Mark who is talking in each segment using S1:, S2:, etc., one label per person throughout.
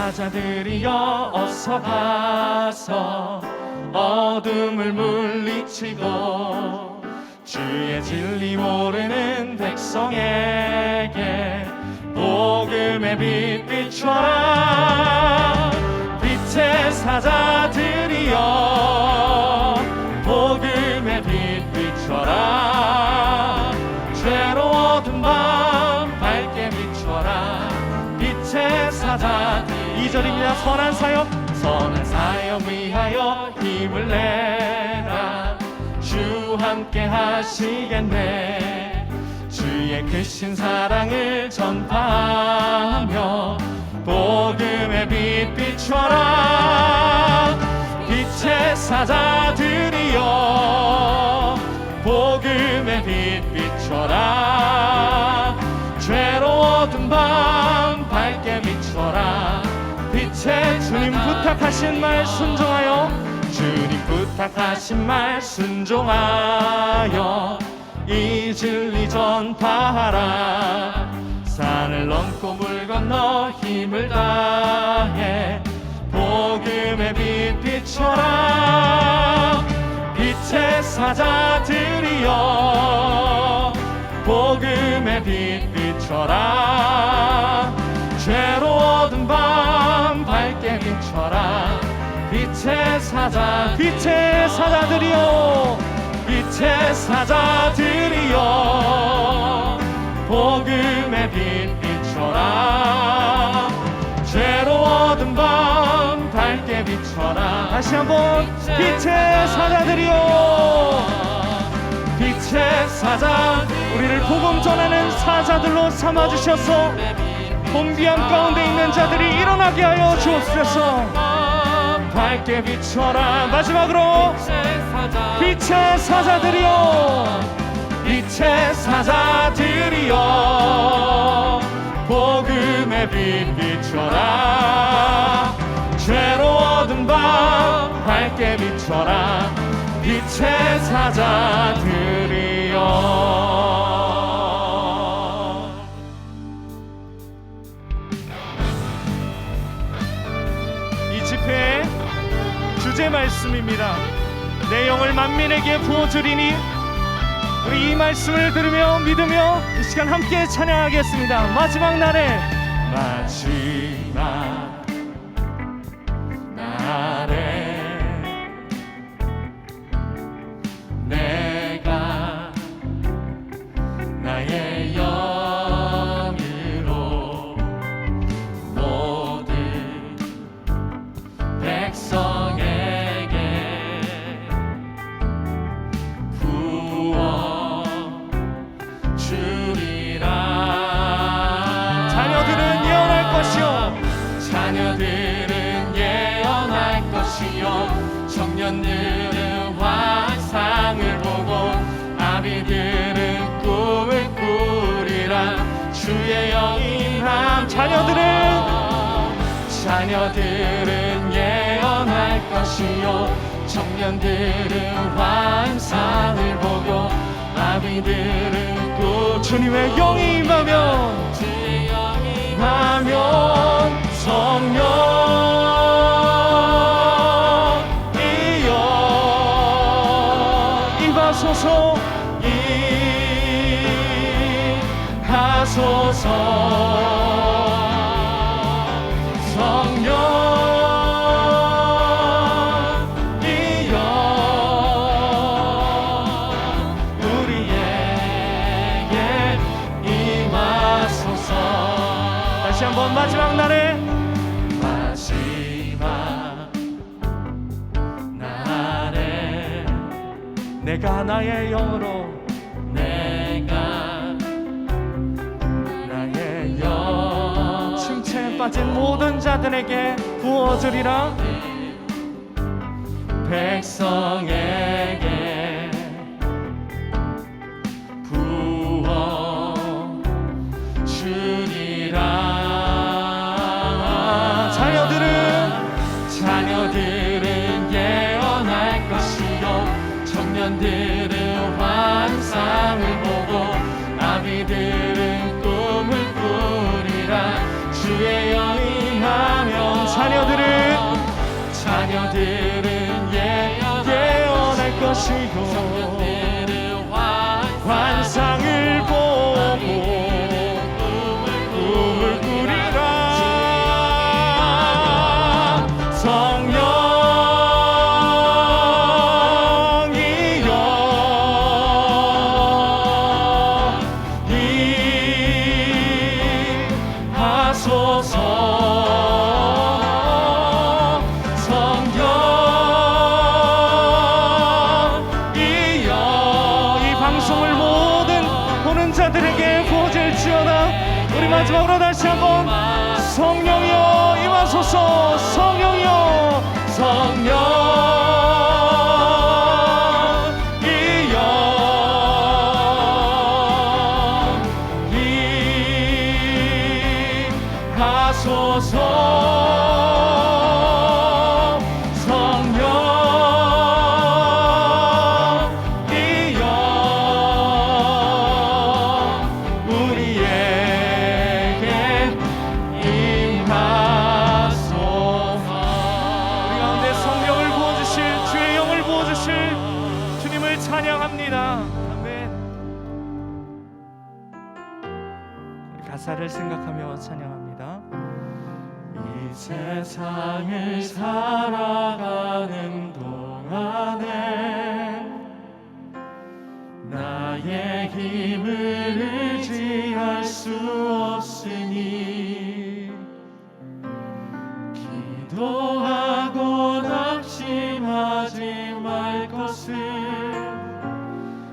S1: 사자들이여 어서 가서 어둠을 물리치고 주의 진리 모르는 백성에게 복음의 빛 비춰라. 빛의 사자들이여 복음의 빛 비춰라. 죄로워둔 밤 밝게 비춰라. 빛의 사자들. 2절입니다. 선한 사역 위하여 힘을 내라. 주 함께 하시겠네. 주의 크신 사랑을 전파하며 복음의 빛 비춰라. 빛의 사자들이여 복음의 빛 비춰라. 죄로워둔 밤 밝게 비춰라. 빛의 주님 부탁하신 말 순종하여 주님 부탁하신 말 순종하여 이 진리 전파하라. 산을 넘고 물 건너 힘을 다해 복음의 빛 비춰라. 빛의 사자들이여 복음의 빛 비춰라. 죄로워둔 밤 밝게 비춰라. 빛의 사자들이여 빛의 사자들이여 복음의 빛 비춰라. 죄로워둔 밤 밝게 비춰라. 다시 한번 빛의 사자들이여 빛의 사자. 우리를 복음 전하는 사자들로 삼아주셔서 공비함 가운데 있는 자들이 일어나게 하여 주옵소서. 밝게 비춰라. 마지막으로 빛의 사자들이여 빛의 사자들이여 복음의 빛 비춰라. 죄로워둔 밤 밝게 비춰라. 빛의 사자들이여. 이 집회의 주제 말씀입니다. 내 영을 만민에게 부어주리니. 우리 이 말씀을 들으며 믿으며 이 시간 함께 찬양하겠습니다. 마지막 날에 내가 나의 영으로 모든 백성에게 부어 주리라. 자녀들은 예언할 것이요 청년들은 환상을 보고 아비들은 꿈을 꾸리라. 주의 영임함. 자녀들은 예언할 것이요 청년들은 환상을 보고 아비들은 꿈. 주님의 영이 임하면 성령이여 임하소서. 성령이여 우리에게 임하소서. 다시 한번 마지막 날에 내가 나의 영으로 침체에 빠진 모든 자들에게 부어주리라. 백성에게 부어주리라. 자녀들은 예언할 것이요 청년들은 환상을 보고 아비들은 꿈을 꾸리라. 주의 영이 임하면 자녀들은 예언할 것이고 환상을 보고 꿈을 꾸리라. 성령이여 임하소서. 마지막으로 다시 한번 성령이여 임하소서. 성령이여 성령이여 임하소서. 찬양합니다. 아멘. 가사를 생각하며 찬양합니다. 이 세상을 살아가는 동안에 나의 힘을 의지할 수 없으니 기도하고 낙심하지 말 것을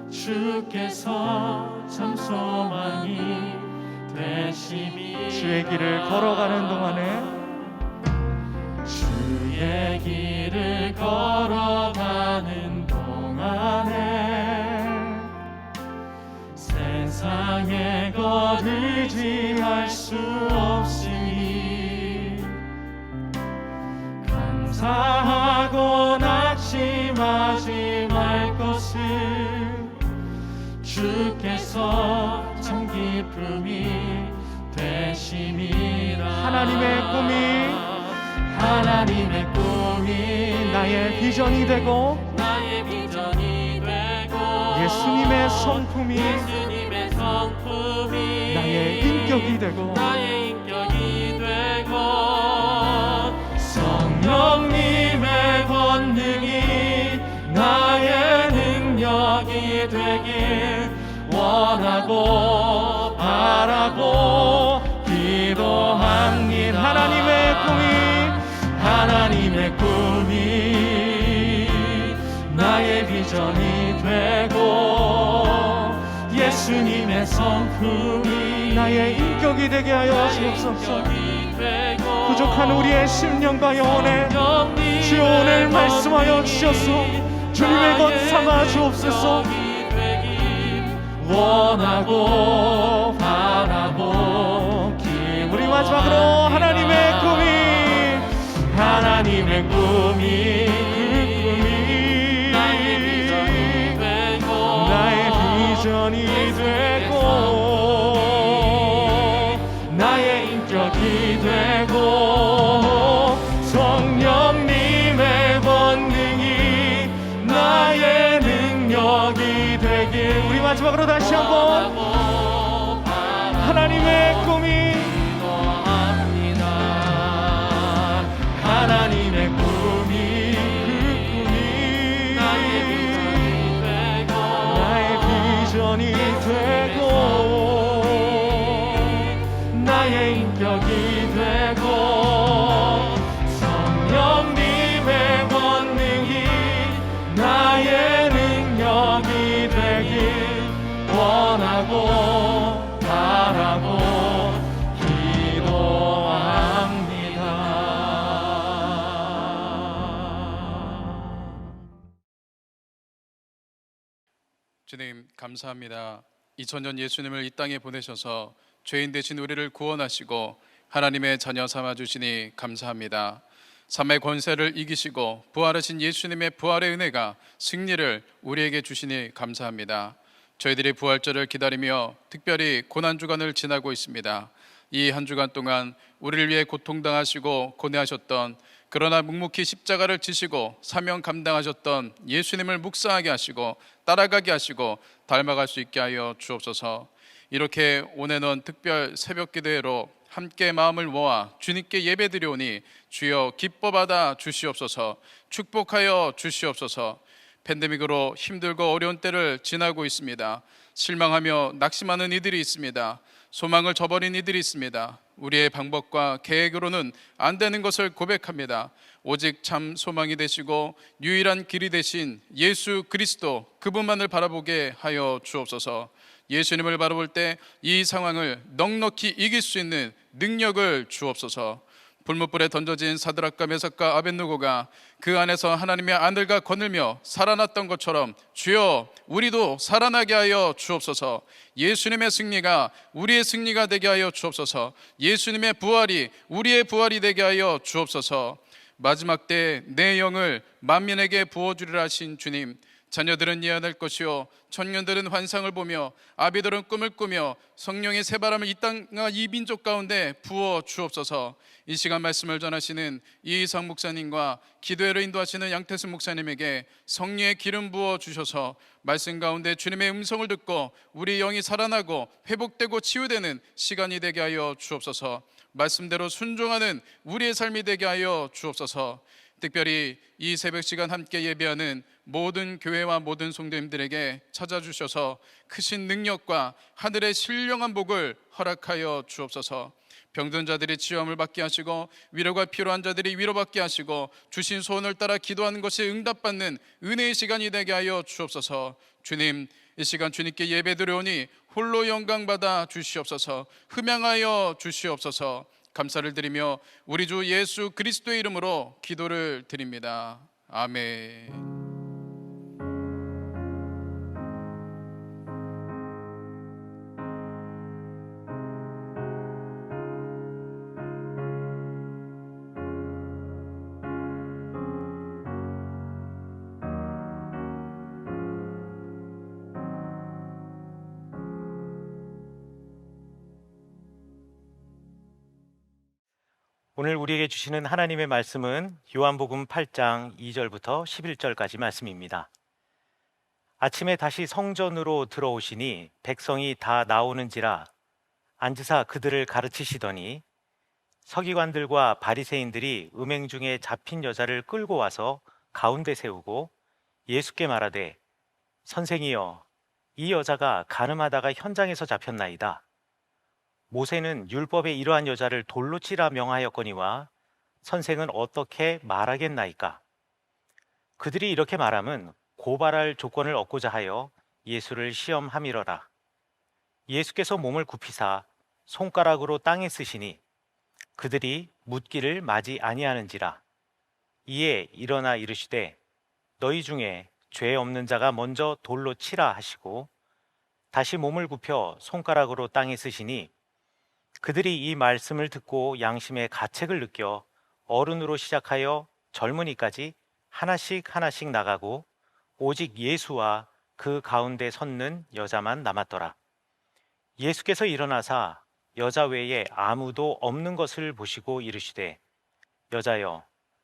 S1: 주께서 참 소망이 되심이. 주의 길을 걸어가는 동안에 주의 길을 걸어가는 동안에 세상의 것 의지할 수 없으니 감사하고 낙심하지 말 것을 주께서 참 기쁨이 되심이라. 하나님의 꿈이
S2: 나의 비전이 되고 예수님의 성품이 나의 인격이 되고
S1: 성령님의 권능이 나의 능력이 되길 원하고 바라고 기도합니다. 하나님의 꿈이 나의 비전이 되고 예수님의 성품이
S2: 나의 인격이 되게 하여 주옵소서. 부족한 우리의 심령과 영혼에 주여 오늘 말씀하여 주셔서 주님의 것 삼아 주옵소서.
S1: 원하고 바라고
S2: 우리 마지막으로 하나님의 꿈이 나의 비전이 되고 나의 인격이 되고 성령님의 권능이 나의 능력이 되길. 우리 마지막으로 다시 한번 하나님의 꿈이 나의 비전이 되고 나의 인격이 되고 성령님의 권능이 나의 능력이 되길 원하고 바라고
S3: 주님 감사합니다. 2000년 예수님을 이 땅에 보내셔서 죄인 되신 우리를 구원하시고 하나님의 자녀 삼아주시니 감사합니다. 삶의 권세를 이기시고 부활하신 예수님의 부활의 은혜가 승리를 우리에게 주시니 감사합니다. 저희들이 부활절을 기다리며 특별히 고난주간을 지나고 있습니다. 이 한 주간 동안 우리를 위해 고통당하시고 고뇌하셨던, 그러나 묵묵히 십자가를 지시고 사명 감당하셨던 예수님을 묵상하게 하시고 따라가게 하시고 닮아갈 수 있게 하여 주옵소서. 이렇게 오늘은 특별 새벽 기도회로 함께 마음을 모아 주님께 예배드리오니 주여 기뻐 받아 주시옵소서. 축복하여 주시옵소서. 팬데믹으로 힘들고 어려운 때를 지나고 있습니다. 실망하며 낙심하는 이들이 있습니다. 소망을 저버린 이들이 있습니다. 우리의 방법과 계획으로는 안 되는 것을 고백합니다. 오직 참 소망이 되시고 유일한 길이 되신 예수 그리스도, 그분만을 바라보게 하여 주옵소서. 예수님을 바라볼 때 이 상황을 넉넉히 이길 수 있는 능력을 주옵소서. 불못불에 던져진 사드락과 메삭과 아벳느고가 그 안에서 하나님의 아들과 거늘며 살아났던 것처럼 주여 우리도 살아나게 하여 주옵소서. 예수님의 승리가 우리의 승리가 되게 하여 주옵소서. 예수님의 부활이 우리의 부활이 되게 하여 주옵소서. 마지막 때 내 영을 만민에게 부어주리라 하신 주님, 자녀들은 예언할 것이요 청년들은 환상을 보며 아비들은 꿈을 꾸며 성령의 새바람을 이 땅과 이 민족 가운데 부어 주옵소서. 이 시간 말씀을 전하시는 이희상 목사님과 기도회를 인도하시는 양태순 목사님에게 성령의 기름 부어 주셔서 말씀 가운데 주님의 음성을 듣고 우리 영이 살아나고 회복되고 치유되는 시간이 되게 하여 주옵소서. 말씀대로 순종하는 우리의 삶이 되게 하여 주옵소서. 특별히 이 새벽 시간 함께 예배하는 모든 교회와 모든 성도님들에게 찾아주셔서 크신 능력과 하늘의 신령한 복을 허락하여 주옵소서. 병든 자들이 치유함을 받게 하시고 위로가 필요한 자들이 위로받게 하시고 주신 소원을 따라 기도하는 것이 응답받는 은혜의 시간이 되게 하여 주옵소서. 주님, 이 시간 주님께 예배드려오니 홀로 영광받아 주시옵소서. 흠양하여 주시옵소서. 감사를 드리며 우리 주 예수 그리스도의 이름으로 기도를 드립니다. 아멘.
S2: 오늘 우리에게 주시는 하나님의 말씀은 요한복음 8장 2절부터 11절까지 말씀입니다. 아침에 다시 성전으로 들어오시니 백성이 다 나오는지라 앉으사 그들을 가르치시더니 서기관들과 바리새인들이 음행 중에 잡힌 여자를 끌고 와서 가운데 세우고 예수께 말하되 선생이여, 이 여자가 간음하다가 현장에서 잡혔나이다. 모세는 율법에 이러한 여자를 돌로 치라 명하였거니와 선생은 어떻게 말하겠나이까? 그들이 이렇게 말함은 고발할 조건을 얻고자 하여 예수를 시험함이러라. 예수께서 몸을 굽히사 손가락으로 땅에 쓰시니 그들이 묻기를 마지 아니하는지라. 이에 일어나 이르시되 너희 중에 죄 없는 자가 먼저 돌로 치라 하시고 다시 몸을 굽혀 손가락으로 땅에 쓰시니 그들이 이 말씀을 듣고 양심의 가책을 느껴 어른으로 시작하여 젊은이까지 하나씩 하나씩 나가고 오직 예수와 그 가운데 섰는 여자만 남았더라. 예수께서 일어나사 여자 외에 아무도 없는 것을 보시고 이르시되 여자여,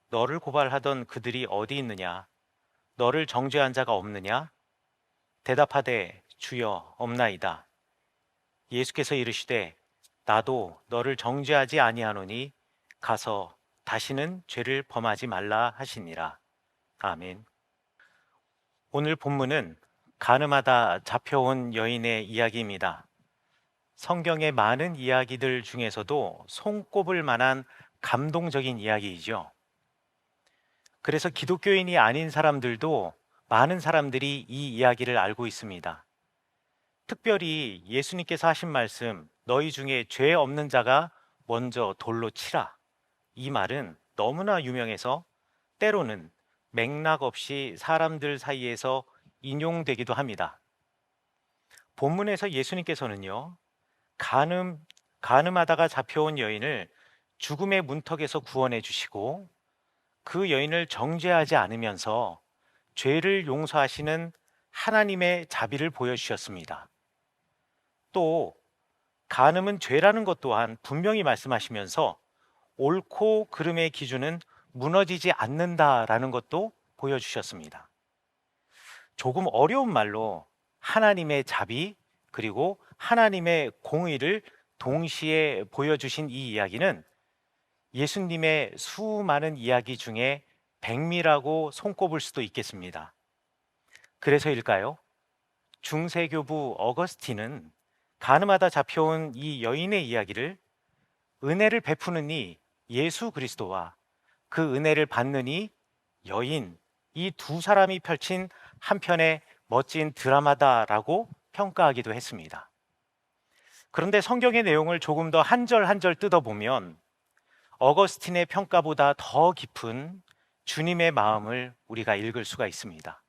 S2: 너를 고발하던 그들이 어디 있느냐? 너를 정죄한 자가 없느냐? 대답하되 주여, 없나이다. 예수께서 이르시되 나도 너를 정죄하지 아니하노니 가서 다시는 죄를 범하지 말라 하시니라. 아멘. 오늘 본문은 간음하다 잡혀온 여인의 이야기입니다. 성경의 많은 이야기들 중에서도 손꼽을 만한 감동적인 이야기이죠. 그래서 기독교인이 아닌 사람들도 많은 사람들이 이 이야기를 알고 있습니다. 특별히 예수님께서 하신 말씀, 너희 중에 죄 없는 자가 먼저 돌로 치라. 이 말은 너무나 유명해서 때로는 맥락 없이 사람들 사이에서 인용되기도 합니다. 본문에서 예수님께서는요, 간음하다가 잡혀온 여인을 죽음의 문턱에서 구원해 주시고 그 여인을 정죄하지 않으면서 죄를 용서하시는 하나님의 자비를 보여주셨습니다. 또 간음은 죄라는 것 또한 분명히 말씀하시면서 옳고 그름의 기준은 무너지지 않는다라는 것도 보여주셨습니다. 조금 어려운 말로 하나님의 자비 그리고 하나님의 공의를 동시에 보여주신 이 이야기는 예수님의 수많은 이야기 중에 백미라고 손꼽을 수도 있겠습니다. 그래서일까요? 중세교부 어거스틴은 간음하다 잡혀온 이 여인의 이야기를 은혜를 베푸는 이 예수 그리스도와 그 은혜를 받는 이 여인, 이 두 사람이 펼친 한편의 멋진 드라마다라고 평가하기도 했습니다. 그런데 성경의 내용을 조금 더 한 절 한 절 뜯어보면 어거스틴의 평가보다 더 깊은 주님의 마음을 우리가 읽을 수가 있습니다.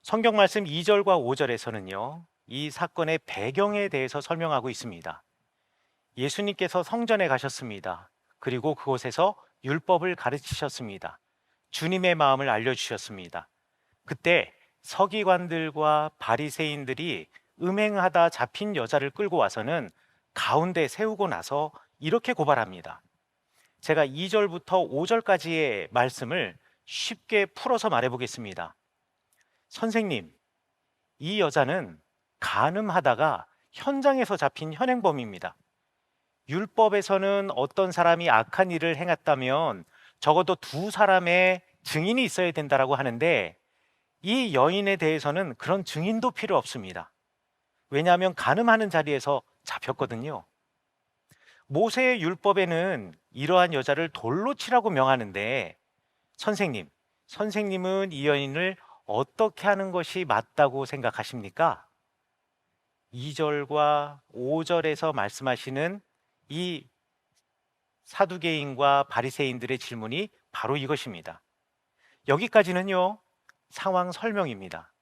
S2: 성경 말씀 2절과 5절에서는요, 이 사건의 배경에 대해서 설명하고 있습니다. 예수님께서 성전에 가셨습니다. 그리고 그곳에서 율법을 가르치셨습니다. 주님의 마음을 알려주셨습니다. 그때 서기관들과 바리새인들이 음행하다 잡힌 여자를 끌고 와서는 가운데 세우고 나서 이렇게 고발합니다. 제가 2절부터 5절까지의 말씀을 쉽게 풀어서 말해보겠습니다. 선생님, 이 여자는 간음하다가 현장에서 잡힌 현행범입니다. 율법에서는 어떤 사람이 악한 일을 행했다면 적어도 두 사람의 증인이 있어야 된다라고 하는데 이 여인에 대해서는 그런 증인도 필요 없습니다. 왜냐하면 간음하는 자리에서 잡혔거든요. 모세의 율법에는 이러한 여자를 돌로 치라고 명하는데 선생님은 이 여인을 어떻게 하는 것이 맞다고 생각하십니까? 2절과 5절에서 말씀하시는 이 사두개인과 바리새인들의 질문이 바로 이것입니다. 여기까지는요, 상황 설명입니다.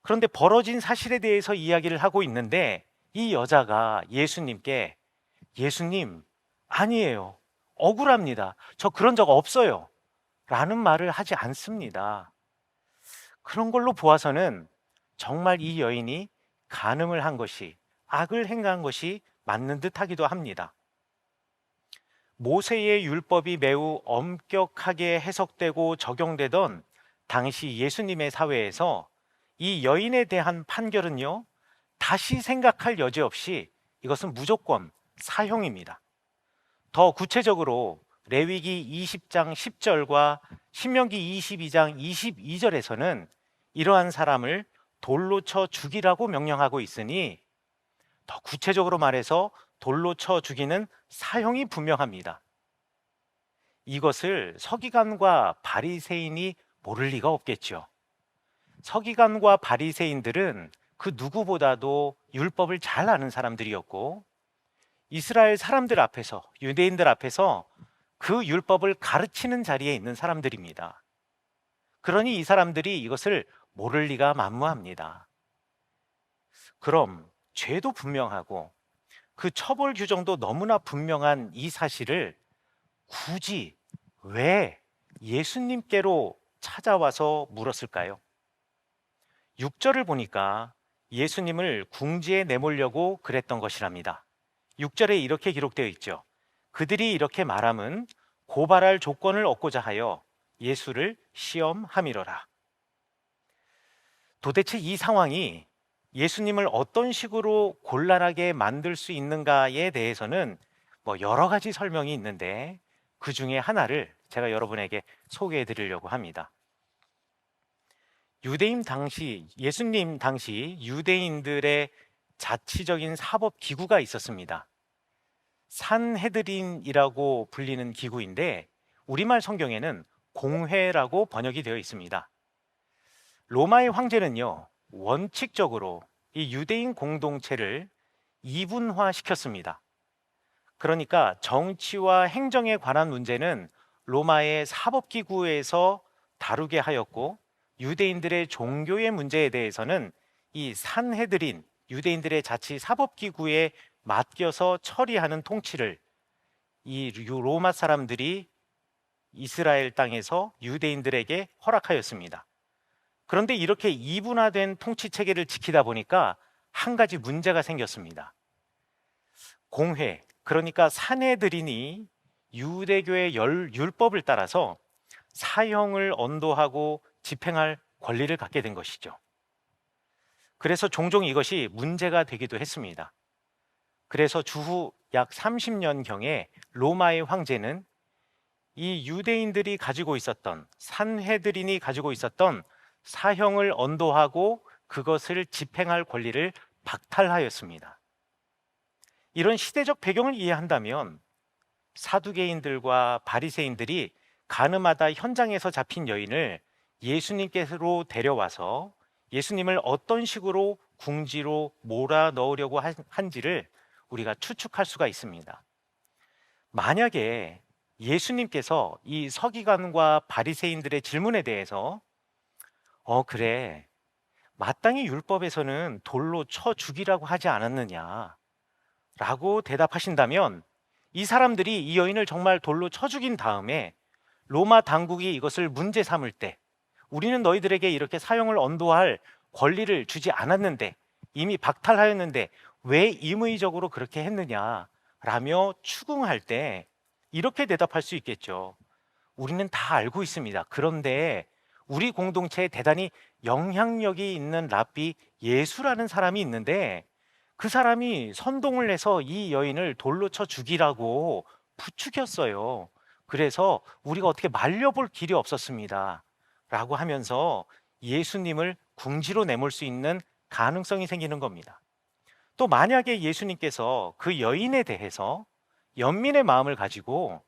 S2: 그런데 벌어진 사실에 대해서 이야기를 하고 있는데 이 여자가 예수님께 예수님, 아니에요. 억울합니다. 저 그런 적 없어요. 라는 말을 하지 않습니다. 그런 걸로 보아서는 정말 이 여인이 간음을 한 것이, 악을 행한 것이 맞는 듯 하기도 합니다. 모세의 율법이 매우 엄격하게 해석되고 적용되던 당시 예수님의 사회에서 이 여인에 대한 판결은요, 다시 생각할 여지 없이 이것은 무조건 사형입니다. 더 구체적으로 레위기 20장 10절과 신명기 22장 22절에서는 이러한 사람을 돌로 쳐 죽이라고 명령하고 있으니 더 구체적으로 말해서 돌로 쳐 죽이는 사형이 분명합니다. 이것을 서기관과 바리새인이 모를 리가 없겠죠. 서기관과 바리새인들은 그 누구보다도 율법을 잘 아는 사람들이었고 이스라엘 사람들 앞에서, 유대인들 앞에서 그 율법을 가르치는 자리에 있는 사람들입니다. 그러니 이 사람들이 이것을 모를 리가 만무합니다. 그럼 죄도 분명하고 그 처벌 규정도 너무나 분명한 이 사실을 굳이 왜 예수님께로 찾아와서 물었을까요? 6절을 보니까 예수님을 궁지에 내몰려고 그랬던 것이랍니다. 6절에 이렇게 기록되어 있죠. 그들이 이렇게 말함은 고발할 조건을 얻고자 하여 예수를 시험함이로라. 도대체 이 상황이 예수님을 어떤 식으로 곤란하게 만들 수 있는가에 대해서는 여러 가지 설명이 있는데 그 중에 하나를 제가 여러분에게 소개해 드리려고 합니다. 예수님 당시 유대인들의 자치적인 사법 기구가 있었습니다. 산헤드린이라고 불리는 기구인데 우리말 성경에는 공회라고 번역이 되어 있습니다. 로마의 황제는요, 원칙적으로 이 유대인 공동체를 이분화시켰습니다. 그러니까 정치와 행정에 관한 문제는 로마의 사법기구에서 다루게 하였고 유대인들의 종교의 문제에 대해서는 이 산헤드린, 유대인들의 자치 사법기구에 맡겨서 처리하는 통치를 이 로마 사람들이 이스라엘 땅에서 유대인들에게 허락하였습니다. 그런데 이렇게 이분화된 통치 체계를 지키다 보니까 한 가지 문제가 생겼습니다. 공회, 그러니까 사내들인이 유대교의 율법을 따라서 사형을 언도하고 집행할 권리를 갖게 된 것이죠. 그래서 종종 이것이 문제가 되기도 했습니다. 그래서 주후 약 30년경에 로마의 황제는 이 유대인들이 가지고 있었던, 산헤드린이 가지고 있었던 사형을 언도하고 그것을 집행할 권리를 박탈하였습니다. 이런 시대적 배경을 이해한다면 사두개인들과 바리새인들이 가늠하다 현장에서 잡힌 여인을 예수님께로 데려와서 예수님을 어떤 식으로 궁지로 몰아 넣으려고 한지를 우리가 추측할 수가 있습니다. 만약에 예수님께서 이 서기관과 바리새인들의 질문에 대해서 그래, 마땅히 율법에서는 돌로 쳐 죽이라고 하지 않았느냐 라고 대답하신다면 이 사람들이 이 여인을 정말 돌로 쳐 죽인 다음에 로마 당국이 이것을 문제 삼을 때 우리는 너희들에게 이렇게 사형을 언도할 권리를 주지 않았는데, 이미 박탈하였는데 왜 임의적으로 그렇게 했느냐 라며 추궁할 때 이렇게 대답할 수 있겠죠. 우리는 다 알고 있습니다. 그런데 우리 공동체에 대단히 영향력이 있는 랍비 예수라는 사람이 있는데 그 사람이 선동을 해서 이 여인을 돌로 쳐 죽이라고 부추겼어요. 그래서 우리가 어떻게 말려볼 길이 없었습니다 라고 하면서 예수님을 궁지로 내몰 수 있는 가능성이 생기는 겁니다. 또 만약에 예수님께서 그 여인에 대해서 연민의 마음을 가지고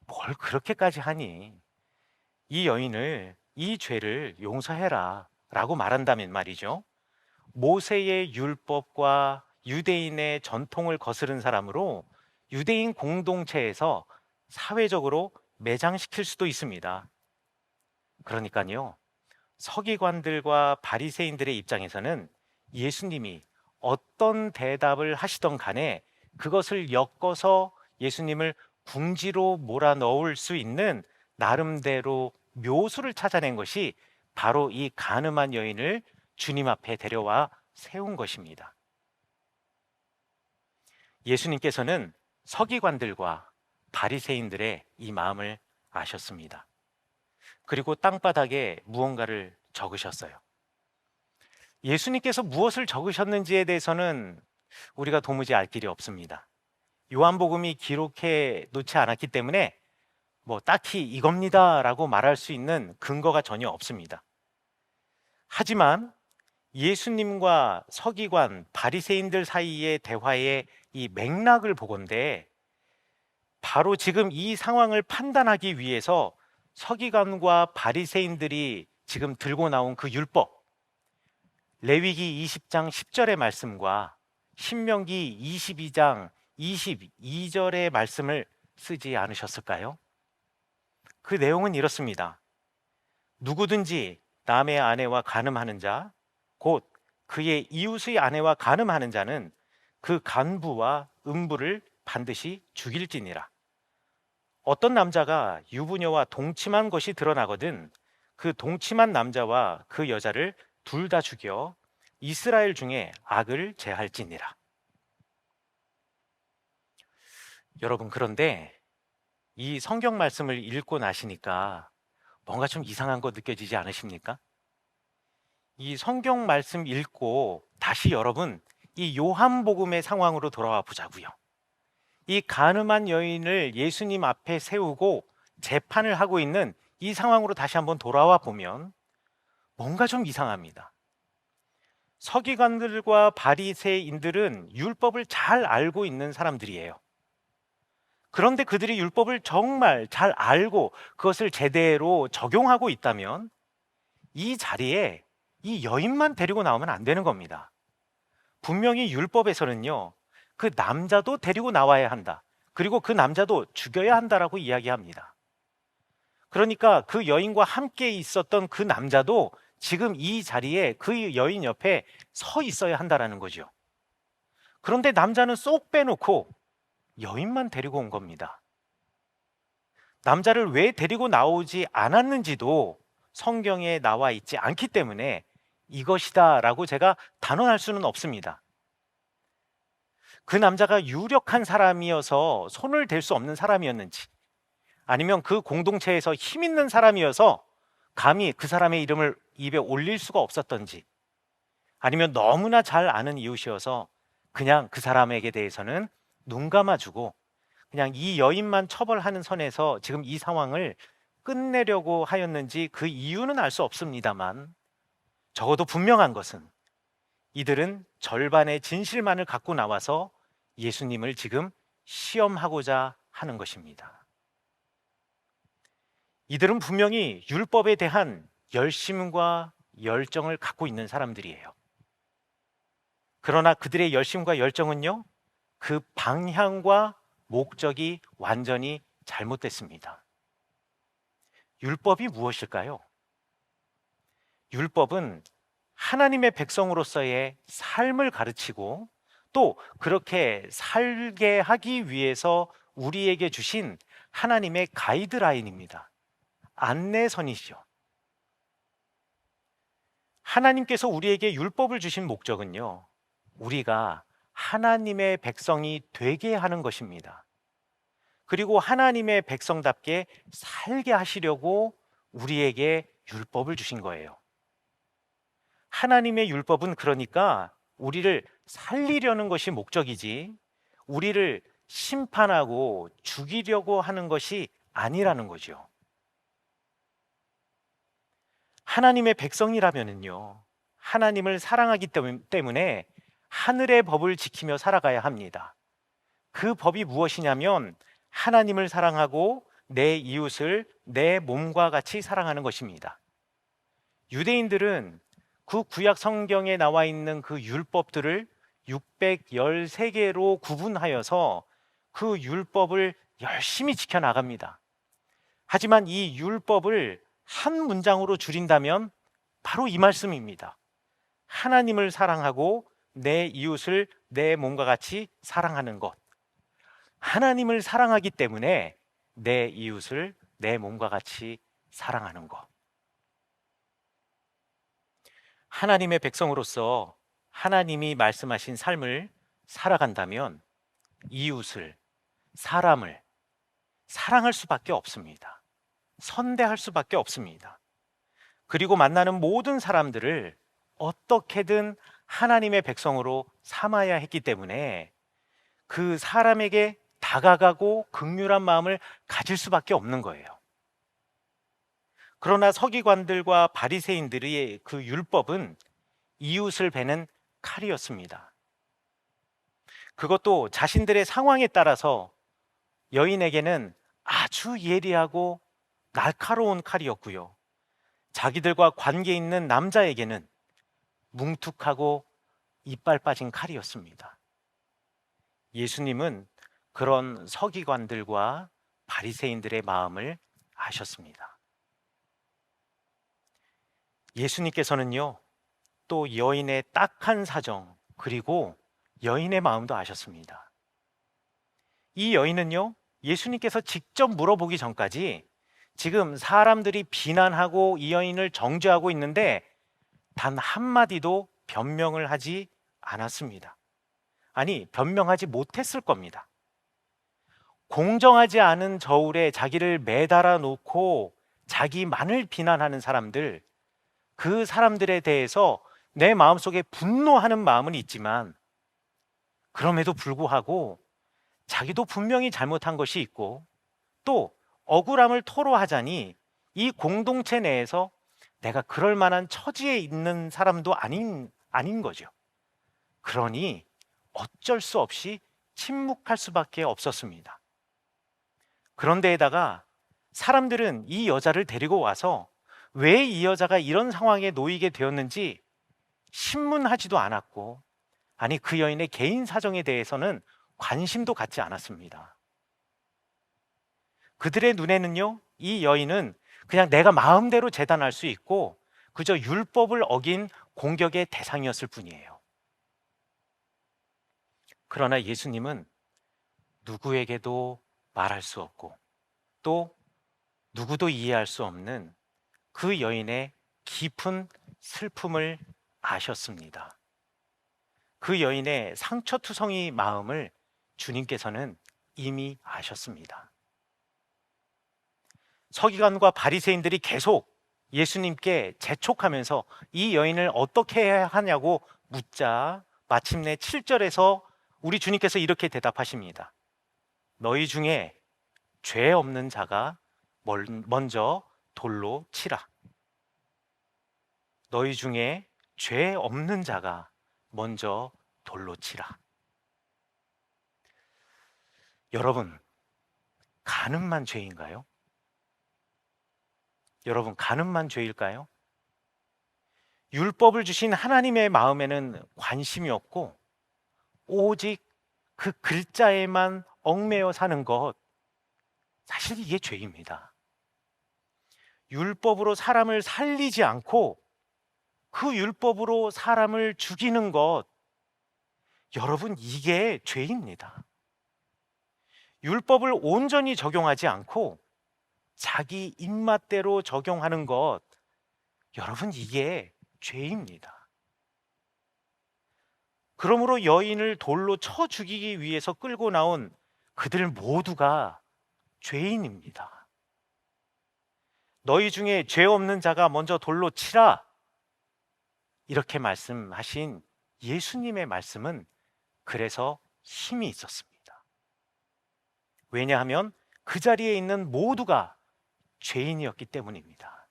S2: 뭘 그렇게까지 하니, 이 여인을, 이 죄를 용서해라 라고 말한다면 말이죠, 모세의 율법과 유대인의 전통을 거스른 사람으로 유대인 공동체에서 사회적으로 매장시킬 수도 있습니다. 그러니까요, 서기관들과 바리새인들의 입장에서는 예수님이 어떤 대답을 하시던 간에 그것을 엮어서 예수님을 궁지로 몰아넣을 수 있는 나름대로 묘수를 찾아낸 것이 바로 이 간음한 여인을 주님 앞에 데려와 세운 것입니다. 예수님께서는 서기관들과 바리새인들의 이 마음을 아셨습니다. 그리고 땅바닥에 무언가를 적으셨어요. 예수님께서 무엇을 적으셨는지에 대해서는 우리가 도무지 알 길이 없습니다. 요한복음이 기록해 놓지 않았기 때문에 딱히 이겁니다 라고 말할 수 있는 근거가 전혀 없습니다. 하지만 예수님과 서기관, 바리새인들 사이의 대화의 이 맥락을 보건대 바로 지금 이 상황을 판단하기 위해서 서기관과 바리새인들이 지금 들고 나온 그 율법, 레위기 20장 10절의 말씀과 신명기 22장 22절의 말씀을 쓰지 않으셨을까요? 그 내용은 이렇습니다. 누구든지 남의 아내와 간음하는 자, 곧 그의 이웃의 아내와 간음하는 자는 그 간부와 음부를 반드시 죽일지니라. 어떤 남자가 유부녀와 동침한 것이 드러나거든 그 동침한 남자와 그 여자를 둘 다 죽여 이스라엘 중에 악을 제할지니라. 여러분, 그런데 이 성경 말씀을 읽고 나시니까 뭔가 좀 이상한 거 느껴지지 않으십니까? 이 성경 말씀 읽고 다시 여러분 이 요한복음의 상황으로 돌아와 보자고요. 이 간음한 여인을 예수님 앞에 세우고 재판을 하고 있는 이 상황으로 다시 한번 돌아와 보면 뭔가 좀 이상합니다. 서기관들과 바리새인들은 율법을 잘 알고 있는 사람들이에요. 그런데 그들이 율법을 정말 잘 알고 그것을 제대로 적용하고 있다면 이 자리에 이 여인만 데리고 나오면 안 되는 겁니다. 분명히 율법에서는요, 그 남자도 데리고 나와야 한다. 그리고 그 남자도 죽여야 한다라고 이야기합니다. 그러니까 그 여인과 함께 있었던 그 남자도 지금 이 자리에 그 여인 옆에 서 있어야 한다라는 거죠. 그런데 남자는 쏙 빼놓고 여인만 데리고 온 겁니다. 남자를 왜 데리고 나오지 않았는지도 성경에 나와 있지 않기 때문에 이것이다 라고 제가 단언할 수는 없습니다. 그 남자가 유력한 사람이어서 손을 댈 수 없는 사람이었는지, 아니면 그 공동체에서 힘 있는 사람이어서 감히 그 사람의 이름을 입에 올릴 수가 없었던지, 아니면 너무나 잘 아는 이웃이어서 그냥 그 사람에게 대해서는 눈 감아주고 그냥 이 여인만 처벌하는 선에서 지금 이 상황을 끝내려고 하였는지 그 이유는 알 수 없습니다만, 적어도 분명한 것은 이들은 절반의 진실만을 갖고 나와서 예수님을 지금 시험하고자 하는 것입니다. 이들은 분명히 율법에 대한 열심과 열정을 갖고 있는 사람들이에요. 그러나 그들의 열심과 열정은요, 그 방향과 목적이 완전히 잘못됐습니다. 율법이 무엇일까요? 율법은 하나님의 백성으로서의 삶을 가르치고 또 그렇게 살게 하기 위해서 우리에게 주신 하나님의 가이드라인입니다. 안내선이죠. 하나님께서 우리에게 율법을 주신 목적은요, 우리가 하나님의 백성이 되게 하는 것입니다. 그리고 하나님의 백성답게 살게 하시려고 우리에게 율법을 주신 거예요. 하나님의 율법은 그러니까 우리를 살리려는 것이 목적이지 우리를 심판하고 죽이려고 하는 것이 아니라는 거죠. 하나님의 백성이라면요, 하나님을 사랑하기 때문에 하늘의 법을 지키며 살아가야 합니다. 그 법이 무엇이냐면 하나님을 사랑하고 내 이웃을 내 몸과 같이 사랑하는 것입니다. 유대인들은 그 구약 성경에 나와 있는 그 율법들을 613개로 구분하여서 그 율법을 열심히 지켜나갑니다. 하지만 이 율법을 한 문장으로 줄인다면 바로 이 말씀입니다. 하나님을 사랑하고 내 이웃을 내 몸과 같이 사랑하는 것. 하나님을 사랑하기 때문에 내 이웃을 내 몸과 같이 사랑하는 것. 하나님의 백성으로서 하나님이 말씀하신 삶을 살아간다면 이웃을, 사람을 사랑할 수밖에 없습니다. 선대할 수밖에 없습니다. 그리고 만나는 모든 사람들을 어떻게든 하나님의 백성으로 삼아야 했기 때문에 그 사람에게 다가가고 긍휼한 마음을 가질 수밖에 없는 거예요. 그러나 서기관들과 바리새인들의 그 율법은 이웃을 베는 칼이었습니다. 그것도 자신들의 상황에 따라서 여인에게는 아주 예리하고 날카로운 칼이었고요, 자기들과 관계 있는 남자에게는 뭉툭하고 이빨 빠진 칼이었습니다. 예수님은 그런 서기관들과 바리새인들의 마음을 아셨습니다. 예수님께서는요, 또 여인의 딱한 사정, 그리고 여인의 마음도 아셨습니다. 이 여인은요, 예수님께서 직접 물어보기 전까지 지금 사람들이 비난하고 이 여인을 정죄하고 있는데 단 한마디도 변명을 하지 않았습니다. 아니, 변명하지 못했을 겁니다. 공정하지 않은 저울에 자기를 매달아 놓고 자기만을 비난하는 사람들, 그 사람들에 대해서 내 마음속에 분노하는 마음은 있지만 그럼에도 불구하고 자기도 분명히 잘못한 것이 있고 또 억울함을 토로하자니 이 공동체 내에서 내가 그럴 만한 처지에 있는 사람도 아닌 거죠. 그러니 어쩔 수 없이 침묵할 수밖에 없었습니다. 그런데에다가 사람들은 이 여자를 데리고 와서 왜 이 여자가 이런 상황에 놓이게 되었는지 신문하지도 않았고, 아니 그 여인의 개인 사정에 대해서는 관심도 갖지 않았습니다. 그들의 눈에는요, 이 여인은 그냥 내가 마음대로 재단할 수 있고 그저 율법을 어긴 공격의 대상이었을 뿐이에요. 그러나 예수님은 누구에게도 말할 수 없고 또 누구도 이해할 수 없는 그 여인의 깊은 슬픔을 아셨습니다. 그 여인의 상처투성이 마음을 주님께서는 이미 아셨습니다. 서기관과 바리새인들이 계속 예수님께 재촉하면서 이 여인을 어떻게 해야 하냐고 묻자 마침내 7절에서 우리 주님께서 이렇게 대답하십니다. 너희 중에 죄 없는 자가 먼저 돌로 치라. 너희 중에 죄 없는 자가 먼저 돌로 치라. 여러분, 간음만 죄인가요? 여러분, 간음만 죄일까요? 율법을 주신 하나님의 마음에는 관심이 없고 오직 그 글자에만 얽매여 사는 것, 사실 이게 죄입니다. 율법으로 사람을 살리지 않고 그 율법으로 사람을 죽이는 것, 여러분, 이게 죄입니다. 율법을 온전히 적용하지 않고 자기 입맛대로 적용하는 것, 여러분, 이게 죄입니다. 그러므로 여인을 돌로 쳐 죽이기 위해서 끌고 나온 그들 모두가 죄인입니다. 너희 중에 죄 없는 자가 먼저 돌로 치라, 이렇게 말씀하신 예수님의 말씀은 그래서 힘이 있었습니다. 왜냐하면 그 자리에 있는 모두가 죄인이었기 때문입니다.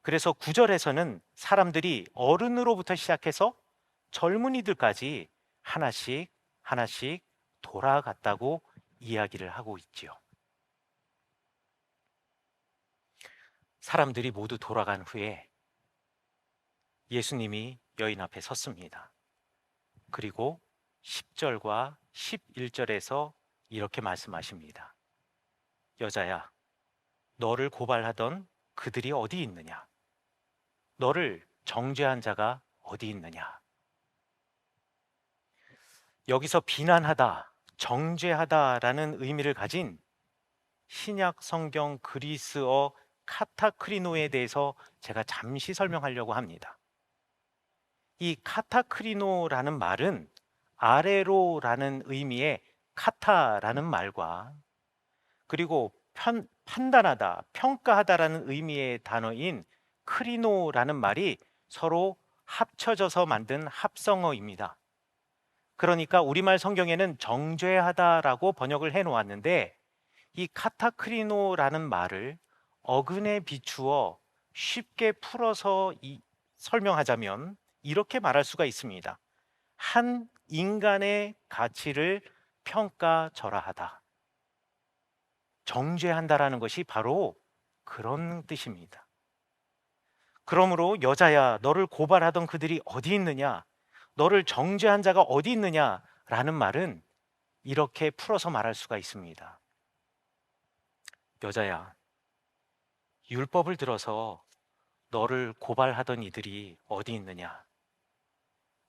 S2: 그래서 9절에서는 사람들이 어른으로부터 시작해서 젊은이들까지 하나씩 하나씩 돌아갔다고 이야기를 하고 있지요. 사람들이 모두 돌아간 후에 예수님이 여인 앞에 섰습니다. 그리고 10절과 11절에서 이렇게 말씀하십니다. 여자야, 너를 고발하던 그들이 어디 있느냐? 너를 정죄한 자가 어디 있느냐? 여기서 비난하다, 정죄하다라는 의미를 가진 신약 성경 그리스어 카타크리노에 대해서 제가 잠시 설명하려고 합니다. 이 카타크리노라는 말은 아래로라는 의미의 카타라는 말과 그리고 판단하다, 평가하다라는 의미의 단어인 크리노라는 말이 서로 합쳐져서 만든 합성어입니다. 그러니까 우리말 성경에는 정죄하다라고 번역을 해 놓았는데 이 카타크리노라는 말을 어근에 비추어 쉽게 풀어서 설명하자면 이렇게 말할 수가 있습니다. 한 인간의 가치를 평가절하하다. 정죄한다라는 것이 바로 그런 뜻입니다. 그러므로 여자야, 너를 고발하던 그들이 어디 있느냐? 너를 정죄한 자가 어디 있느냐라는 말은 이렇게 풀어서 말할 수가 있습니다. 여자야, 율법을 들어서 너를 고발하던 이들이 어디 있느냐?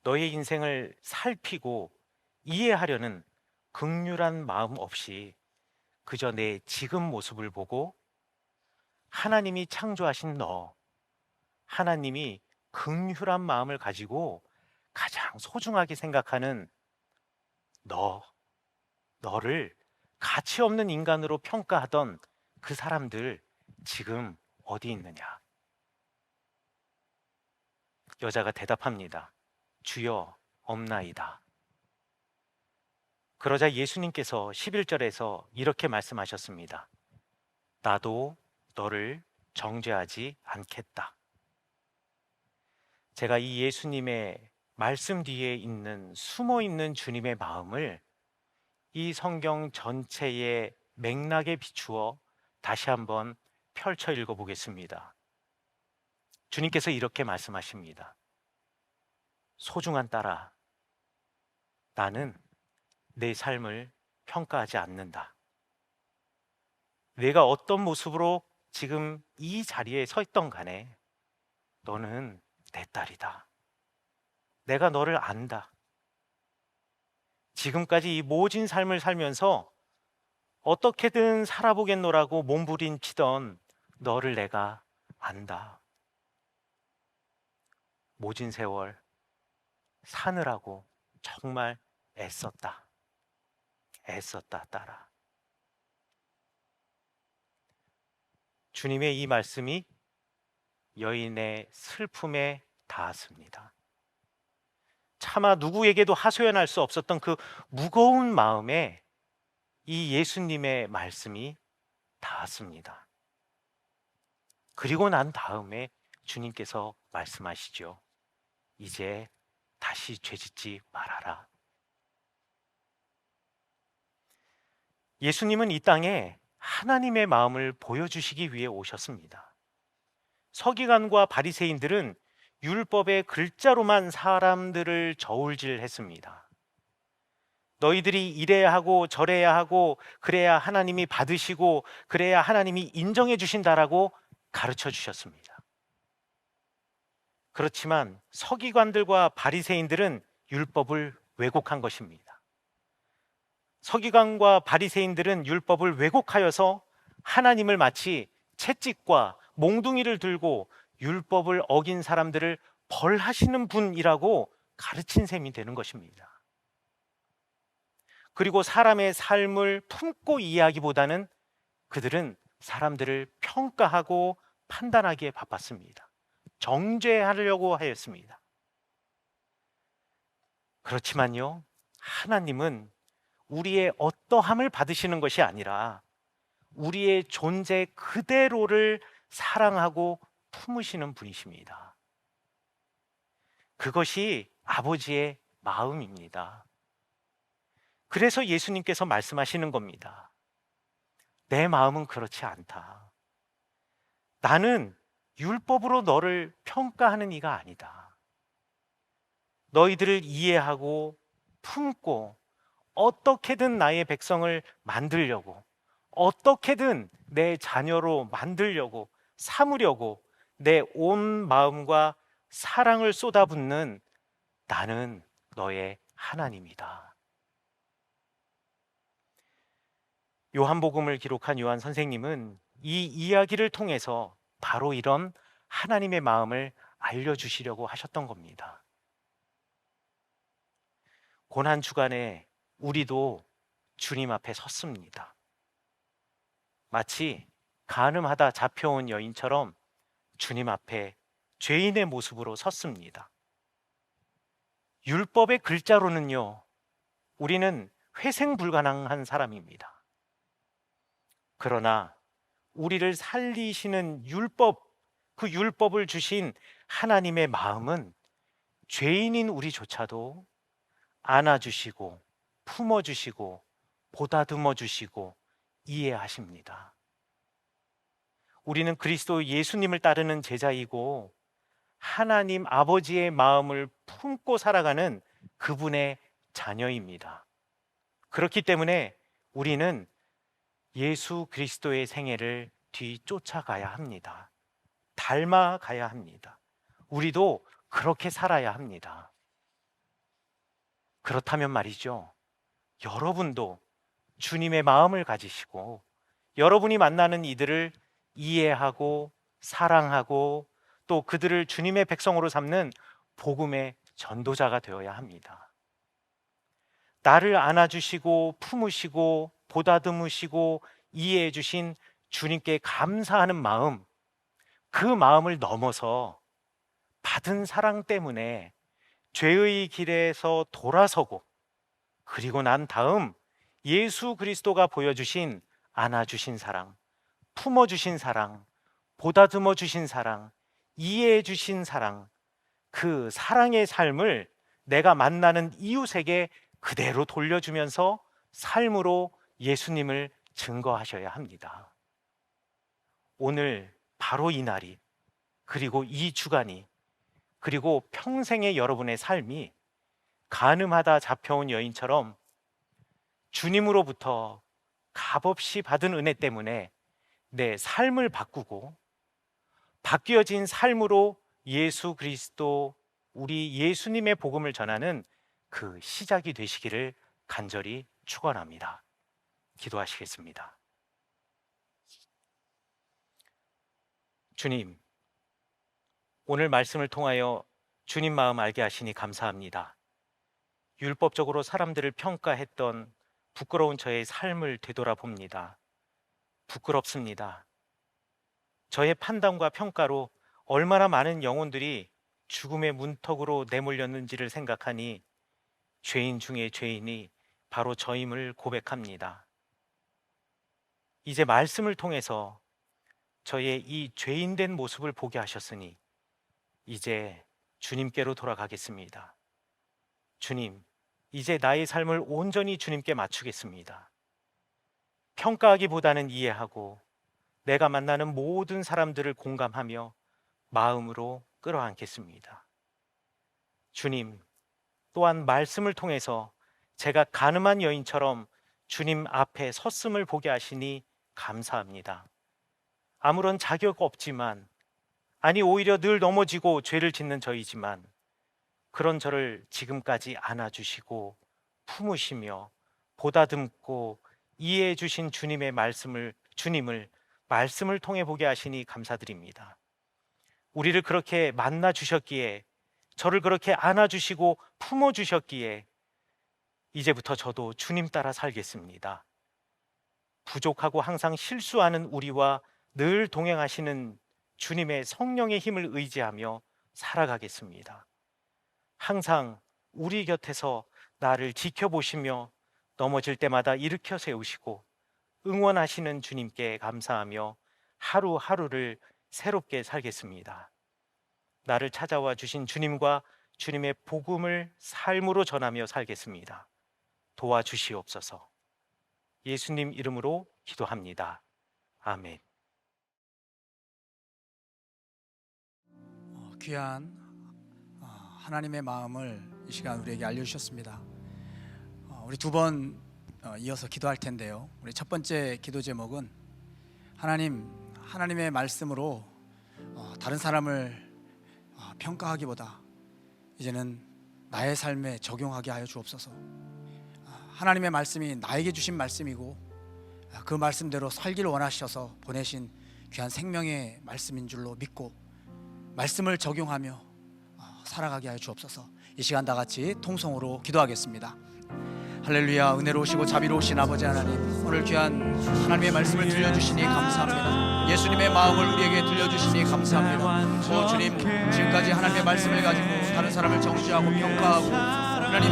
S2: 너의 인생을 살피고 이해하려는 긍휼한 마음 없이 그저 내 지금 모습을 보고 하나님이 창조하신 너, 하나님이 긍휼한 마음을 가지고 가장 소중하게 생각하는 너를 가치 없는 인간으로 평가하던 그 사람들 지금 어디 있느냐? 여자가 대답합니다. 주여, 없나이다. 그러자 예수님께서 11절에서 이렇게 말씀하셨습니다. 나도 너를 정죄하지 않겠다. 제가 이 예수님의 말씀 뒤에 있는 숨어 있는 주님의 마음을 이 성경 전체의 맥락에 비추어 다시 한번 펼쳐 읽어 보겠습니다. 주님께서 이렇게 말씀하십니다. 소중한 딸아, 나는 내 삶을 평가하지 않는다. 내가 어떤 모습으로 지금 이 자리에 서 있던 간에 너는 내 딸이다. 내가 너를 안다. 지금까지 이 모진 삶을 살면서 어떻게든 살아보겠노라고 몸부림치던 너를 내가 안다. 모진 세월, 사느라고 정말 애썼다. 애썼다, 딸아. 주님의 이 말씀이 여인의 슬픔에 닿았습니다. 차마 누구에게도 하소연할 수 없었던 그 무거운 마음에 이 예수님의 말씀이 닿았습니다. 그리고 난 다음에 주님께서 말씀하시죠. 이제 다시 죄짓지 말아라. 예수님은 이 땅에 하나님의 마음을 보여주시기 위해 오셨습니다. 서기관과 바리새인들은 율법의 글자로만 사람들을 저울질했습니다. 너희들이 이래야 하고 저래야 하고 그래야 하나님이 받으시고 그래야 하나님이 인정해 주신다라고 가르쳐 주셨습니다. 그렇지만 서기관들과 바리새인들은 율법을 왜곡한 것입니다. 서기관과 바리새인들은 율법을 왜곡하여서 하나님을 마치 채찍과 몽둥이를 들고 율법을 어긴 사람들을 벌하시는 분이라고 가르친 셈이 되는 것입니다. 그리고 사람의 삶을 품고 이해하기보다는 그들은 사람들을 평가하고 판단하기에 바빴습니다. 정죄하려고 하였습니다. 그렇지만요, 하나님은 우리의 어떠함을 받으시는 것이 아니라 우리의 존재 그대로를 사랑하고 품으시는 분이십니다. 그것이 아버지의 마음입니다. 그래서 예수님께서 말씀하시는 겁니다. 내 마음은 그렇지 않다. 나는 율법으로 너를 평가하는 이가 아니다. 너희들을 이해하고 품고 어떻게든 나의 백성을 만들려고, 어떻게든 내 자녀로 만들려고, 삼으려고 내 온 마음과 사랑을 쏟아붓는 나는 너의 하나님이다. 요한복음을 기록한 요한 선생님은 이 이야기를 통해서 바로 이런 하나님의 마음을 알려주시려고 하셨던 겁니다. 고난주간에 우리도 주님 앞에 섰습니다. 마치 간음하다 잡혀온 여인처럼 주님 앞에 죄인의 모습으로 섰습니다. 율법의 글자로는요, 우리는 회생 불가능한 사람입니다. 그러나 우리를 살리시는 율법, 그 율법을 주신 하나님의 마음은 죄인인 우리조차도 안아주시고 품어주시고 보다듬어주시고 이해하십니다. 우리는 그리스도 예수님을 따르는 제자이고 하나님 아버지의 마음을 품고 살아가는 그분의 자녀입니다. 그렇기 때문에 우리는 예수 그리스도의 생애를 뒤쫓아가야 합니다. 닮아가야 합니다. 우리도 그렇게 살아야 합니다. 그렇다면 말이죠, 여러분도 주님의 마음을 가지시고 여러분이 만나는 이들을 이해하고 사랑하고 또 그들을 주님의 백성으로 삼는 복음의 전도자가 되어야 합니다. 나를 안아주시고 품으시고 보다듬으시고 이해해 주신 주님께 감사하는 마음, 그 마음을 넘어서 받은 사랑 때문에 죄의 길에서 돌아서고 그리고 난 다음 예수 그리스도가 보여주신 안아주신 사랑, 품어주신 사랑, 보다듬어 주신 사랑, 이해해 주신 사랑, 그 사랑의 삶을 내가 만나는 이웃에게 그대로 돌려주면서 삶으로 예수님을 증거하셔야 합니다. 오늘 바로 이 날이, 그리고 이 주간이, 그리고 평생의 여러분의 삶이 간음하다 잡혀온 여인처럼 주님으로부터 값없이 받은 은혜 때문에 내 삶을 바꾸고 바뀌어진 삶으로 예수 그리스도, 우리 예수님의 복음을 전하는 그 시작이 되시기를 간절히 축원합니다. 기도하시겠습니다. 주님, 오늘 말씀을 통하여 주님 마음 알게 하시니 감사합니다. 율법적으로 사람들을 평가했던 부끄러운 저의 삶을 되돌아봅니다. 부끄럽습니다. 저의 판단과 평가로 얼마나 많은 영혼들이 죽음의 문턱으로 내몰렸는지를 생각하니 죄인 중에 죄인이 바로 저임을 고백합니다. 이제 말씀을 통해서 저의 이 죄인된 모습을 보게 하셨으니 이제 주님께로 돌아가겠습니다. 주님, 이제 나의 삶을 온전히 주님께 맞추겠습니다. 평가하기보다는 이해하고 내가 만나는 모든 사람들을 공감하며 마음으로 끌어안겠습니다. 주님, 또한 말씀을 통해서 제가 가늠한 여인처럼 주님 앞에 섰음을 보게 하시니 감사합니다. 아무런 자격 없지만, 아니 오히려 늘 넘어지고 죄를 짓는 저이지만 그런 저를 지금까지 안아주시고 품으시며 보다듬고 이해해 주신 주님을 말씀을 통해 보게 하시니 감사드립니다. 우리를 그렇게 만나 주셨기에, 저를 그렇게 안아주시고 품어주셨기에 이제부터 저도 주님 따라 살겠습니다. 부족하고 항상 실수하는 우리와 늘 동행하시는 주님의 성령의 힘을 의지하며 살아가겠습니다. 항상 우리 곁에서 나를 지켜보시며 넘어질 때마다 일으켜 세우시고 응원하시는 주님께 감사하며 하루하루를 새롭게 살겠습니다. 나를 찾아와 주신 주님과 주님의 복음을 삶으로 전하며 살겠습니다. 도와주시옵소서. 예수님 이름으로 기도합니다. 아멘.
S4: 귀한 하나님의 마음을 이 시간 우리에게 알려주셨습니다. 우리 두 번 이어서 기도할 텐데요. 우리 첫 번째 기도 제목은 하나님의 말씀으로 다른 사람을 평가하기보다 이제는 나의 삶에 적용하게 하여 주옵소서. 하나님의 말씀이 나에게 주신 말씀이고 그 말씀대로 살기를 원하셔서 보내신 귀한 생명의 말씀인 줄로 믿고 말씀을 적용하며 살아가게 하여 주옵소서. 이 시간 다 같이 통성으로 기도하겠습니다. 할렐루야. 은혜로우시고 자비로우신 아버지 하나님, 오늘 귀한 하나님의 말씀을 들려주시니 감사합니다. 예수님의 마음을 우리에게 들려주시니 감사합니다. 주님, 지금까지 하나님의 말씀을 가지고 다른 사람을 정죄하고 평가하고 하나님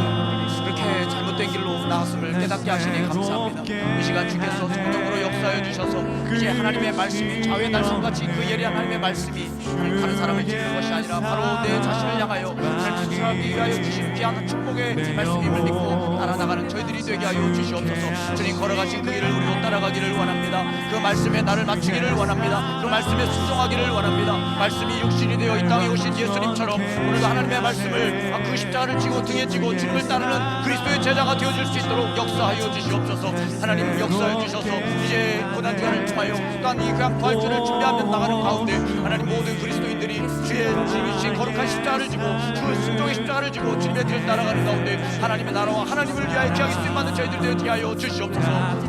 S4: 그렇게 잘못된 길로 나갔음을 깨닫게 하시니 감사합니다. 이 시간 주께서 성령으로 역사해 주셔서 이제 하나님의 말씀이 자외 날성같이 그 예리한 하나님의 말씀이 하나님 다른 사람을 지키는 것이 아니라 바로 내 자신을 향하여 하나님 그 사람을 위하여 주신 귀한 축복의 말씀임을 믿고 따라나가는 저희들이 되게 하여 주시옵소서. 주님 걸어가신 그 길을 우리도 따라가기를 원합니다. 그 말씀에 나를 맞추기를 원합니다. 그 말씀에 순종하기를 원합니다. 말씀이 육신이 되어 이 땅에 오신 예수님처럼 오늘도 하나님의 말씀을 그 십자가를 지고 등에 지고 주님을 따르는 그리스도의 제자가 되어줄 수 있도록 역사하여 주시옵소서. 하나님 역사해 주셔서 이제 고난주간을 통하여 또한 이 그냥 부활주를 준비하며 나가는 가운데 하나님 모든 그리스도인들이 주의 지으신 거룩한 십자가를 지고 그 순종의 십자가를 지고 주님의 뒤를 따라가는 가운데 하나님의 나라와 하나님을 위하여 기하기 쓰임받는 저희들 되게 하여 주시옵소서.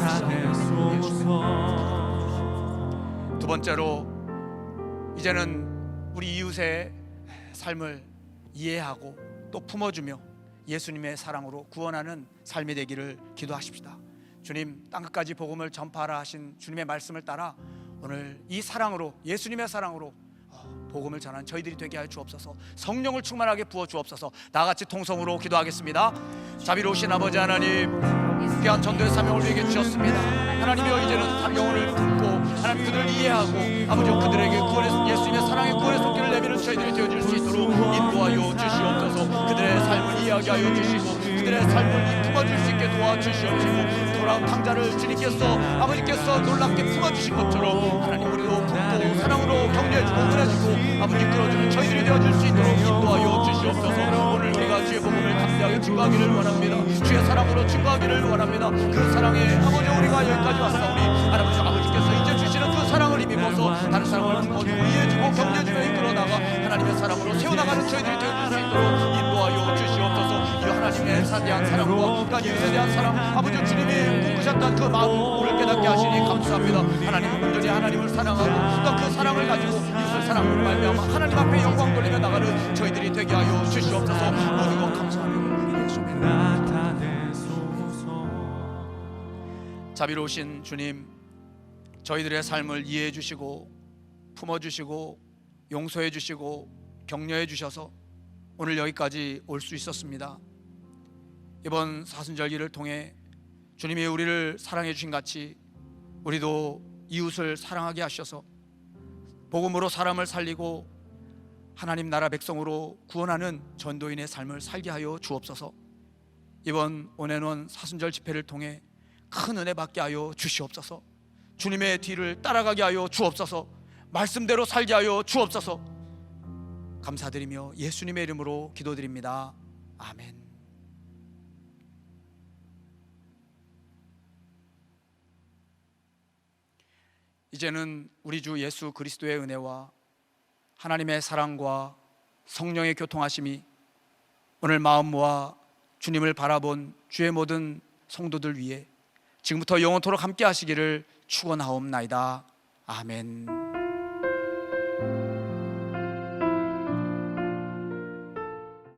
S4: 두 번째로 이제는 우리 이웃의 삶을 이해하고 또 품어주며 예수님의 사랑으로 구원하는 삶이 되기를 기도하십시다. 주님, 땅끝까지 복음을 전파하라 하신 주님의 말씀을 따라 오늘 이 사랑으로, 예수님의 사랑으로 복음을 전한 저희들이 되게 하여 주옵소서. 성령을 충만하게 부어 주옵소서. 나같이 통성으로 기도하겠습니다. 자비로우신 아버지 하나님, 귀한 전도의 사명을 우리에게 주셨습니다. 하나님이여, 이제는 영혼을 품고 하나님 그들을 이해하고 아버지 그들에게 예수님의 사랑의 구원의 손길을 내미는 저희들이 되어줄 수 있도록 인도하여 주시옵소서. 그들의 삶을 이해하게 하여 주시고 그들의 삶을 품어줄 수 있게 도와주시옵시고 돌아온 탕자를 주님께서 아버지께서 놀랍게 품어주신 것처럼 하나님 우리도 품고 사랑으로 격려해주고 은혜주고 아버지 끌어주는 저희들이 되어줄 수 있도록 인도하여 주시옵소서. 오늘 우리가 주의 복음을 담대하게 증거하기를 원합니다. 주의 사랑으로 증거하기를 원합니다. 그 사랑에 아버지 우리가 여기까지 왔사오니 아버지께서 이제 주시는 그 사랑을 힘입어서 다른 사람을 품어주고 이해해주고 격려해주며 이끌어나가 하나님의 사랑으로 세워나가는 저희들이 되어줄 수 있도록 인도하여 주시옵소서. 이 하나님의 대한 사랑과 그러니까 이웃에 대한 사랑, 아버지 주님이 꿈꾸셨던 그 마음을 깨닫게 하시니 감사합니다. 하나님은 온전히 하나님을 사랑하고 또 그 사랑을 가지고 이웃을 사랑으로 말미암아 하나님 앞에 영광 돌리며 나가는 저희들이 되게 하여 주시옵소서. 모든 것 감사하며 예수님 자비로우신 주님, 저희들의 삶을 이해해 주시고 품어 주시고 용서해 주시고 격려해 주셔서 오늘 여기까지 올 수 있었습니다. 이번 사순절기를 통해 주님이 우리를 사랑해 주신 같이 우리도 이웃을 사랑하게 하셔서 복음으로 사람을 살리고 하나님 나라 백성으로 구원하는 전도인의 삶을 살게 하여 주옵소서. 이번 온앤온 사순절 집회를 통해 큰 은혜 받게 하여 주시옵소서. 주님의 뒤를 따라가게 하여 주옵소서. 말씀대로 살게 하여 주옵소서. 감사드리며 예수님의 이름으로 기도드립니다. 아멘. 이제는 우리 주 예수 그리스도의 은혜와 하나님의 사랑과 성령의 교통하심이 오늘 마음 모아 주님을 바라본 주의 모든 성도들 위해 지금부터 영원토록 함께 하시기를 축원하옵나이다. 아멘.